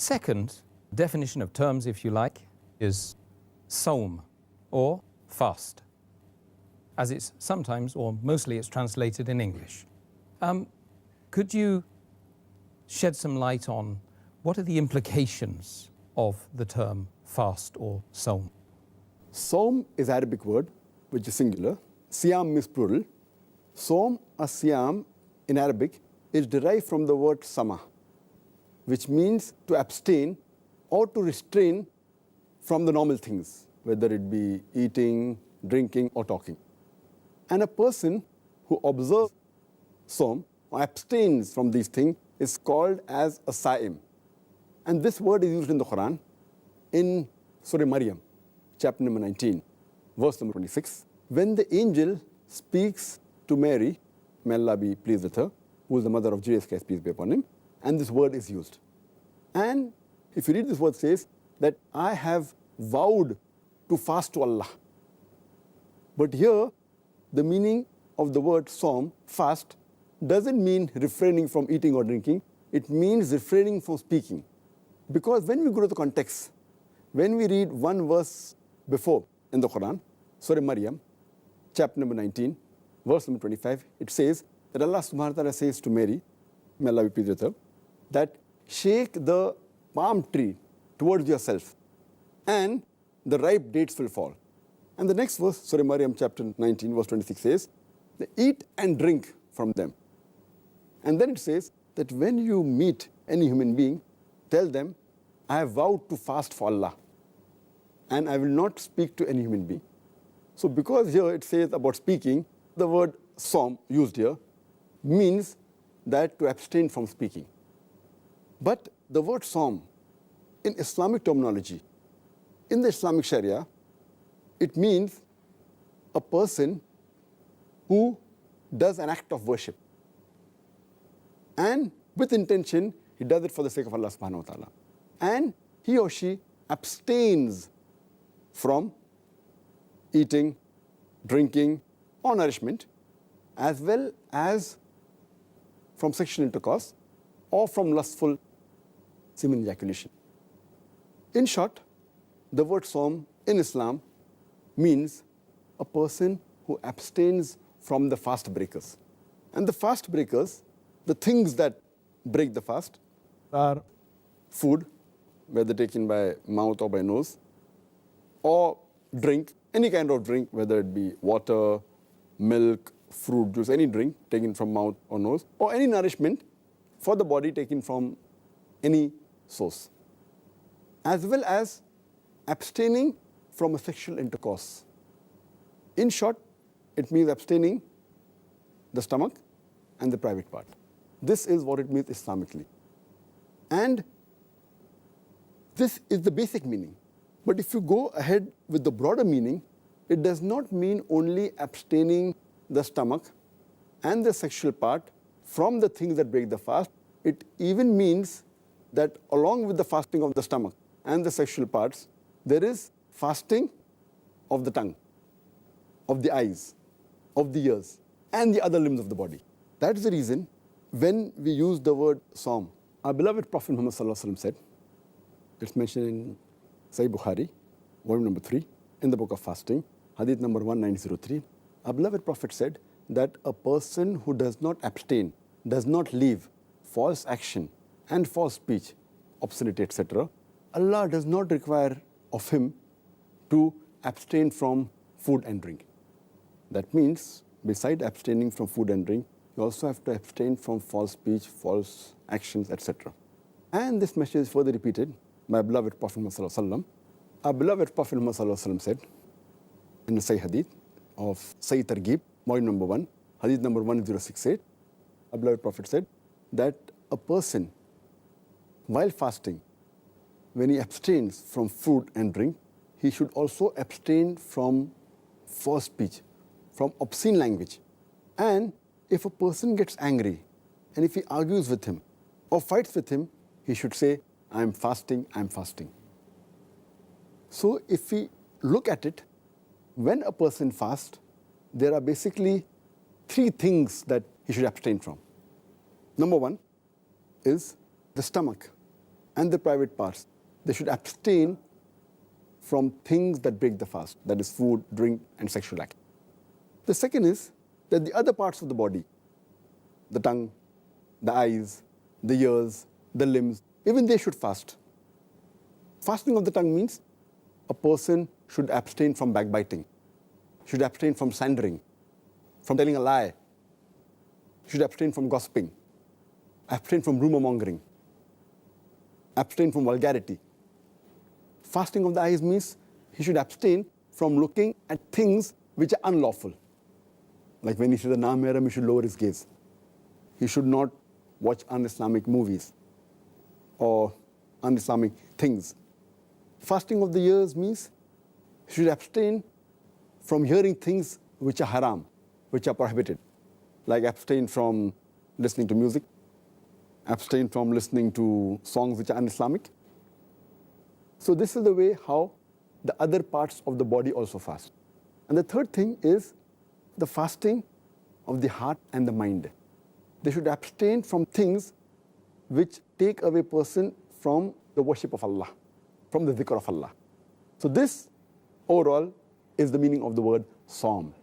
Second definition of terms, if you like, is Saum, or fast, as it's sometimes or mostly it's translated in English. Could you shed some light on what are the implications of the term fast or Saum? Saum is an Arabic word which is singular. Siyam is plural. Saum or Siyam in Arabic is derived from the word sama, which means to abstain or to restrain from the normal things, whether it be eating, drinking, or talking. And a person who observes Saum or abstains from these things is called as a Saim. And this word is used in the Quran in Surah Maryam, chapter number 19, verse number 26, when the angel speaks to Mary, may Allah be pleased with her, who is the mother of Jesus Christ, peace be upon him, and this word is used. And if you read this word, it says that I have vowed to fast to Allah. But here, the meaning of the word Saum, fast, doesn't mean refraining from eating or drinking. It means refraining from speaking. Because when we go to the context, when we read one verse before in the Quran, Surah Maryam, chapter number 19, verse number 25, it says that Allah subhanahu wa ta'ala says to Mary, may Allah be pleased with her, that shake the palm tree towards yourself and the ripe dates will fall. And the next verse, Surah Maryam chapter 19, verse 26 says, eat and drink from them. And then it says that when you meet any human being, tell them, I have vowed to fast for Allah and I will not speak to any human being. So because here it says about speaking, the word Saum used here means that to abstain from speaking. But the word Saum in Islamic terminology, in the Islamic Sharia, it means a person who does an act of worship. And with intention, he does it for the sake of Allah subhanahu wa ta'ala. And he or she abstains from eating, drinking, or nourishment, as well as from sexual intercourse or from lustful semen ejaculation. In short, the word Saum in Islam means a person who abstains from the fast breakers. And the fast breakers, the things that break the fast, are food, whether taken by mouth or by nose, or drink, any kind of drink, whether it be water, milk, fruit juice, any drink taken from mouth or nose, or any nourishment for the body taken from any source, as well as abstaining from a sexual intercourse. In short, it means abstaining the stomach and the private part. This is what it means Islamically. And this is the basic meaning. But if you go ahead with the broader meaning, it does not mean only abstaining the stomach and the sexual part from the things that break the fast. It even means that along with the fasting of the stomach and the sexual parts, there is fasting of the tongue, of the eyes, of the ears, and the other limbs of the body. That is the reason when we use the word Saum, our beloved Prophet Muhammad said, it's mentioned in Sahih Bukhari, volume number 3, in the book of fasting, Hadith number 1903. Our beloved Prophet said that a person who does not abstain, does not leave false action and false speech, obscenity, etc., Allah does not require of him to abstain from food and drink. That means, beside abstaining from food and drink, you also have to abstain from false speech, false actions, etc. And this message is further repeated by beloved Prophet Muhammad. Our beloved Prophet Muhammad said in the Sahih Hadith of Sahih Targhib, volume number 1, Hadith number 1068, our beloved Prophet said that a person, while fasting, when he abstains from food and drink, he should also abstain from false speech, from obscene language. And if a person gets angry, and if he argues with him or fights with him, he should say, I am fasting, I am fasting. So if we look at it, when a person fasts, there are basically 3 things that he should abstain from. Number 1 is the stomach and the private parts, they should abstain from things that break the fast, that is food, drink, and sexual act. The second is that the other parts of the body, the tongue, the eyes, the ears, the limbs, even they should fast. Fasting of the tongue means a person should abstain from backbiting, should abstain from slandering, from telling a lie, should abstain from gossiping, abstain from rumor mongering, abstain from vulgarity. Fasting of the eyes means he should abstain from looking at things which are unlawful. Like when he sees a naam-haram, he should lower his gaze. He should not watch un-Islamic movies or un-Islamic things. Fasting of the ears means he should abstain from hearing things which are haram, which are prohibited. Like abstain from listening to music, abstain from listening to songs which are un-Islamic. So this is the way how the other parts of the body also fast. And the third thing is the fasting of the heart and the mind. They should abstain from things which take away a person from the worship of Allah, from the dhikr of Allah. So this overall is the meaning of the word Saum.